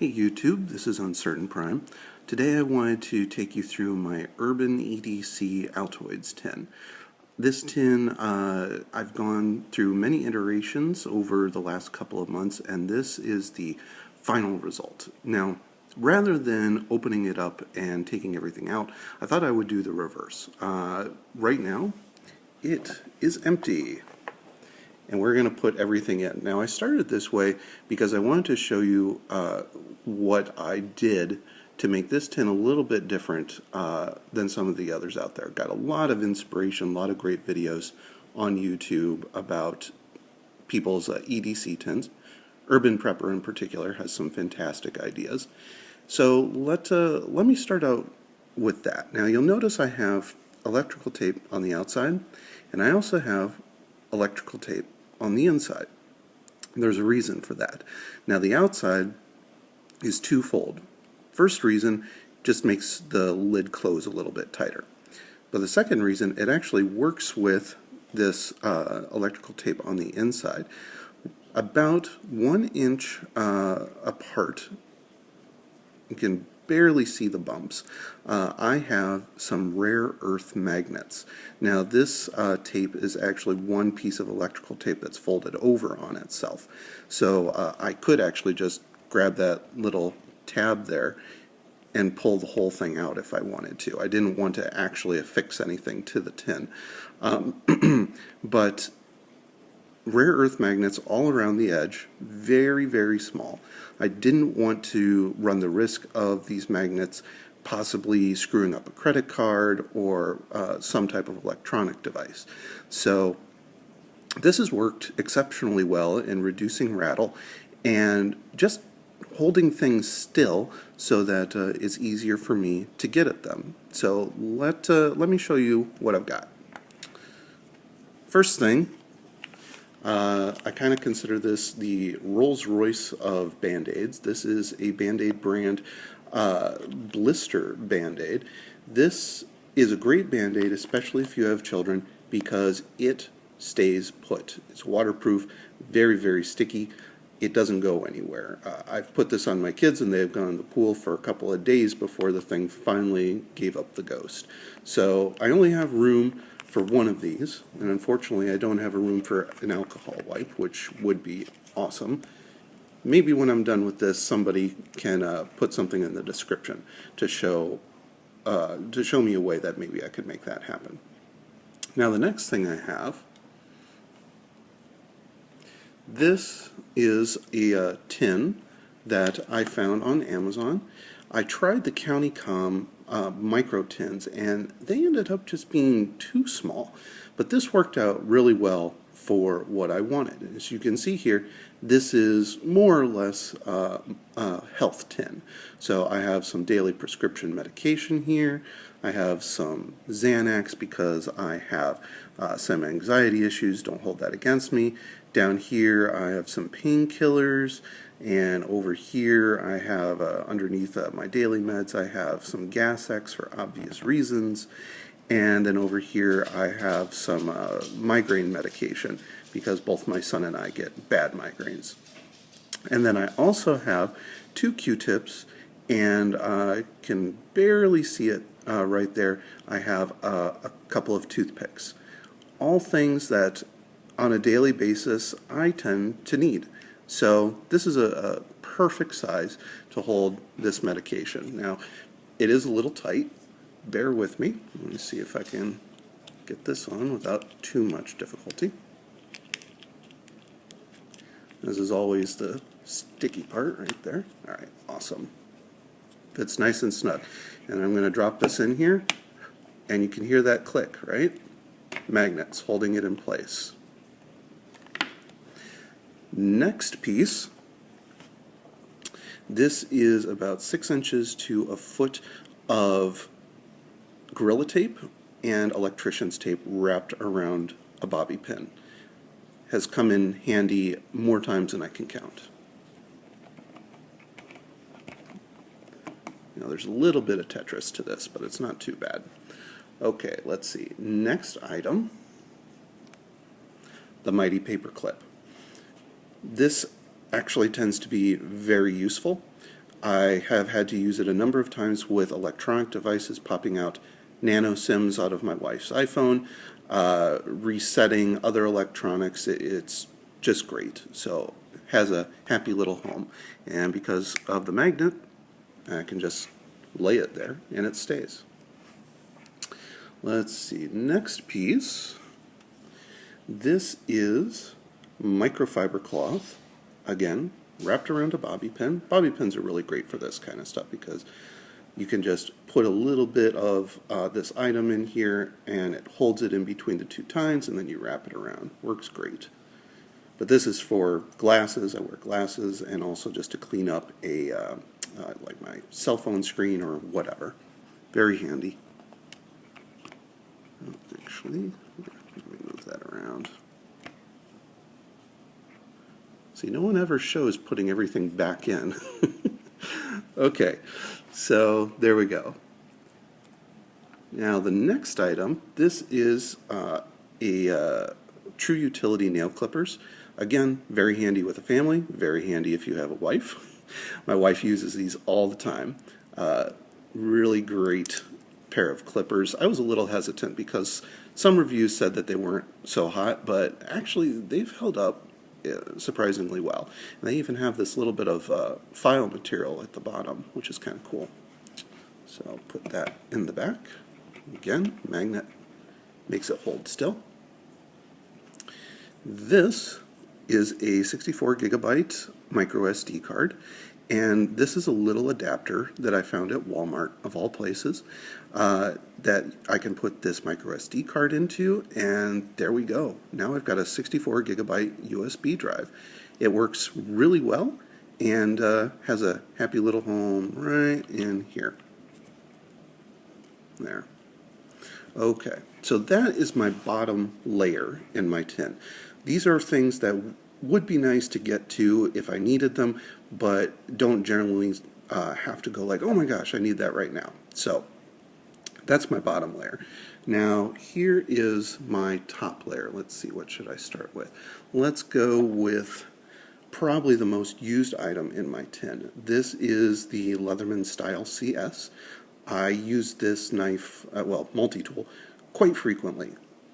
Hey YouTube, this is Uncertain Prime. Today I wanted to take you through my Urban EDC Altoid tin. This tin, I've gone through many iterations over the last couple of months, and this is the final result. Now, rather than opening it up and taking everything out, I thought I would do the reverse. Right now, it is empty. And we're going to put everything in. Now I started this way because I wanted to show you what I did to make this tin a little bit different than some of the others out there. Got a lot of inspiration, a lot of great videos on YouTube about people's EDC tins. Urban Prepper in particular has some fantastic ideas. So let me start out with that. Now you'll notice I have electrical tape on the outside, and I also have electrical tape on the inside. There's a reason for that. Now the outside is twofold. First reason, just makes the lid close a little bit tighter. But the second reason, it actually works with this electrical tape on the inside about 1 inch apart. You can barely see the bumps. I have some rare earth magnets. Now this tape is actually one piece of electrical tape that's folded over on itself. So I could actually just grab that little tab there and pull the whole thing out if I wanted to. I didn't want to actually affix anything to the tin. But rare earth magnets all around the edge, very, very small. I didn't want to run the risk of these magnets possibly screwing up a credit card or some type of electronic device. So this has worked exceptionally well in reducing rattle and just holding things still so that it's easier for me to get at them. So let me show you what I've got. First thing, I kind of consider this the Rolls-Royce of Band-Aids. This is a Band-Aid brand blister Band-Aid. This is a great Band-Aid, especially if you have children, because it stays put. It's waterproof, very, very sticky. It doesn't go anywhere. I've put this on my kids and they've gone in the pool for a couple of days before the thing finally gave up the ghost. So I only have room for one of these, and unfortunately I don't have a room for an alcohol wipe, which would be awesome. Maybe when I'm done with this, somebody can put something in the description to show me a way that maybe I could make that happen. Now the next thing I have, this is a tin that I found on Amazon. I tried the County Com micro tins, and they ended up just being too small. But this worked out really well for what I wanted. As you can see here, this is more or less a health tin. So I have some daily prescription medication here. I have some Xanax because I have some anxiety issues. Don't hold that against me. Down here I have some painkillers, and over here I have underneath my daily meds I have some Gas-X for obvious reasons, and then over here I have some migraine medication because both my son and I get bad migraines. And then I also have 2 Q-tips, and I can barely see it right there. I have a couple of toothpicks. All things that on a daily basis I tend to need. So this is a perfect size to hold this medication. Now it is a little tight, bear with me. Let me see if I can get this on without too much difficulty. This is always the sticky part right there. Alright, awesome. Fits nice and snug. And I'm going to drop this in here, and you can hear that click, right? Magnets holding it in place. Next piece, this is about 6 inches to a foot of Gorilla Tape and electrician's tape wrapped around a bobby pin. Has come in handy more times than I can count. Now there's a little bit of Tetris to this, but it's not too bad. Okay, let's see. Next item, the mighty paper clip. This actually tends to be very useful. I have had to use it a number of times with electronic devices popping out nano SIMs out of my wife's iPhone, resetting other electronics. It's just great. So it has a happy little home. And because of the magnet, I can just lay it there and it stays. Let's see, next piece. This is microfiber cloth, again, wrapped around a bobby pin. Bobby pins are really great for this kind of stuff because you can just put a little bit of this item in here and it holds it in between the two tines and then you wrap it around. Works great. But this is for glasses. I wear glasses, and also just to clean up a like my cell phone screen or whatever. Very handy. Actually, let me move that around. See, no one ever shows putting everything back in. Okay, so there we go. Now the next item, this is a true utility nail clippers. Again, very handy with a family, very handy if you have a wife. My wife uses these all the time. Really great pair of clippers. I was a little hesitant because some reviews said that they weren't so hot, but actually they've held up surprisingly well. And they even have this little bit of file material at the bottom, which is kind of cool. So I'll put that in the back. Again, magnet makes it hold still. This is a 64 gigabyte micro SD card, and this is a little adapter that I found at Walmart, of all places, that I can put this micro SD card into, and there we go. Now I've got a 64 gigabyte USB drive. It works really well and has a happy little home right in here. There. Okay, so that is my bottom layer in my tin. These are things that would be nice to get to if I needed them, but don't generally have to go like, oh my gosh, I need that right now. So that's my bottom layer. Now here is my top layer. Let's see, what should I start with? Let's go with probably the most used item in my tin. This is the Leatherman Style CS. I use this knife, multi-tool, quite frequently.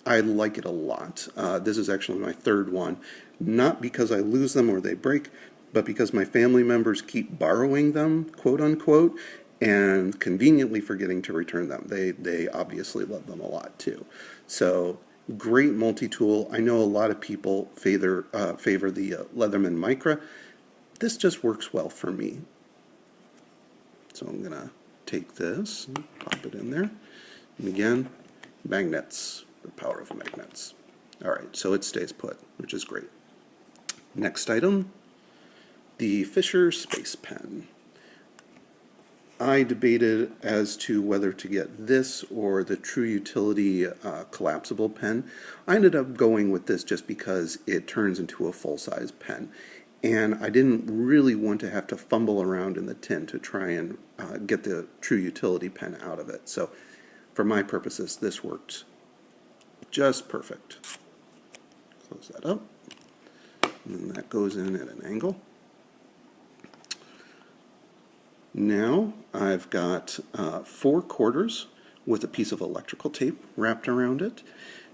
I like it a lot. This is actually my third one, not because I lose them or they break, but because my family members keep borrowing them, quote unquote, and conveniently forgetting to return them. They obviously love them a lot too. So great multi-tool. I know a lot of people favor the Leatherman Micra. This just works well for me. So I'm gonna take this and pop it in there. And again, magnets, the power of magnets. All right, so it stays put, which is great. Next item, the Fisher Space Pen. I debated as to whether to get this or the True Utility collapsible pen. I ended up going with this just because it turns into a full-size pen. And I didn't really want to have to fumble around in the tin to try and get the True Utility pen out of it. So for my purposes, this worked just perfect. Close that up. And that goes in at an angle. Now I've got 4 quarters with a piece of electrical tape wrapped around it.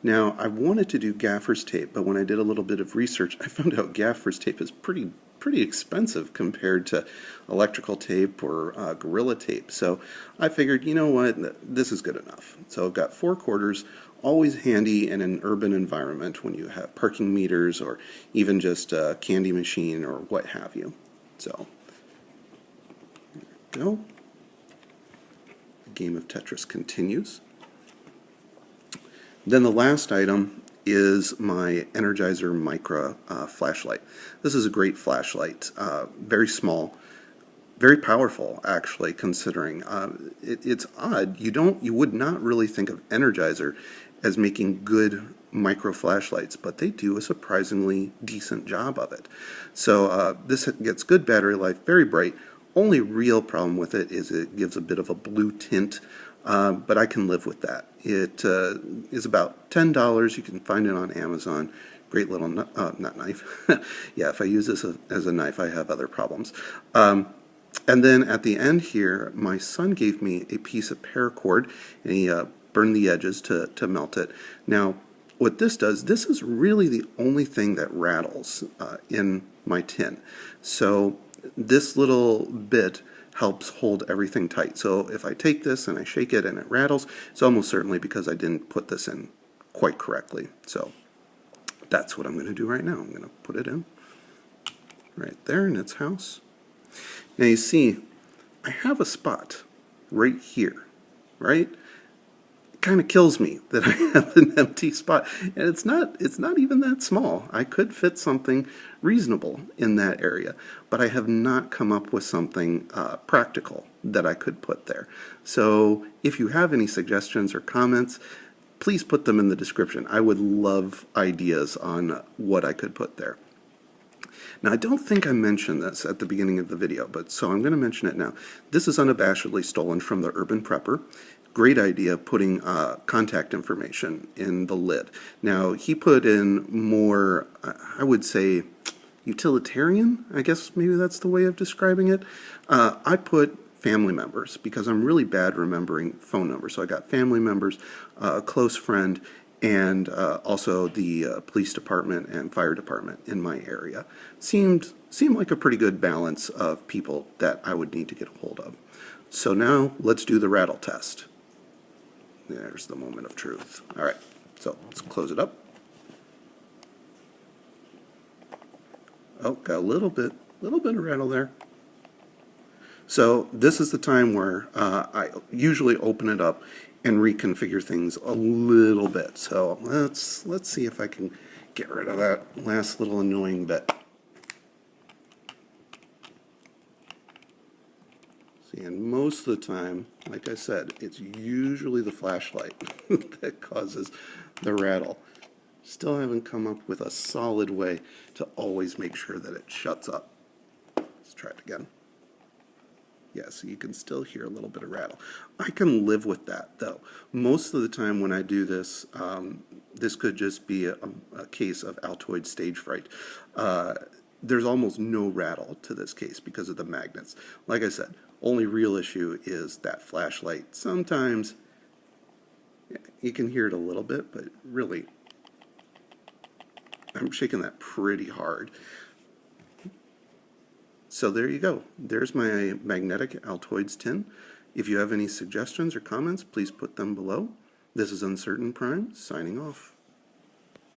Now I wanted to do gaffer's tape, but when I did a little bit of research, I found out gaffer's tape is pretty expensive compared to electrical tape or Gorilla tape. So I figured, you know what, this is good enough. So I've got 4 quarters, always handy in an urban environment when you have parking meters or even just a candy machine or what have you. So there we go. The game of Tetris continues. Then the last item is my Energizer Micra flashlight. This is a great flashlight, very small, very powerful actually, considering it's odd. You would not really think of Energizer as making good micro flashlights, but they do a surprisingly decent job of it. So this gets good battery life, very bright. Only real problem with it is it gives a bit of a blue tint. But I can live with that. It is about $10. You can find it on Amazon. Great little, not knife. Yeah, if I use this as a knife, I have other problems. And then at the end here, my son gave me a piece of paracord, and he burned the edges to melt it. Now, what this does, this is really the only thing that rattles in my tin. So this little bit helps hold everything tight. So if I take this and I shake it and it rattles, it's almost certainly because I didn't put this in quite correctly. So that's what I'm going to do right now. I'm going to put it in right there in its house. Now you see, I have a spot right here, right? It kind of kills me that I have an empty spot, and it's not even that small. I could fit something reasonable in that area, but I have not come up with something practical that I could put there. So if you have any suggestions or comments, please put them in the description. I would love ideas on what I could put there. Now, I don't think I mentioned this at the beginning of the video, but so I'm going to mention it now. This is unabashedly stolen from the Urban Prepper. Great idea putting contact information in the lid. Now, he put in more, I would say, utilitarian, I guess maybe that's the way of describing it. I put family members because I'm really bad remembering phone numbers. So I got family members, a close friend, and also the police department and fire department in my area. Seemed like a pretty good balance of people that I would need to get a hold of. So now let's do the rattle test. There's the moment of truth. All right, so let's close it up. Oh, got a little bit of rattle there. So this is the time where I usually open it up and reconfigure things a little bit. So let's see if I can get rid of that last little annoying bit. See, and most of the time, like I said, it's usually the flashlight that causes the rattle. Still haven't come up with a solid way to always make sure that it shuts up. Let's try it again. Yeah, so you can still hear a little bit of rattle. I can live with that, though. Most of the time when I do this, this could just be a case of Altoid stage fright. There's almost no rattle to this case because of the magnets. Like I said, only real issue is that flashlight. Sometimes you can hear it a little bit, but really, I'm shaking that pretty hard. So there you go. There's my magnetic Altoids tin. If you have any suggestions or comments, please put them below. This is Uncertain Prime, signing off.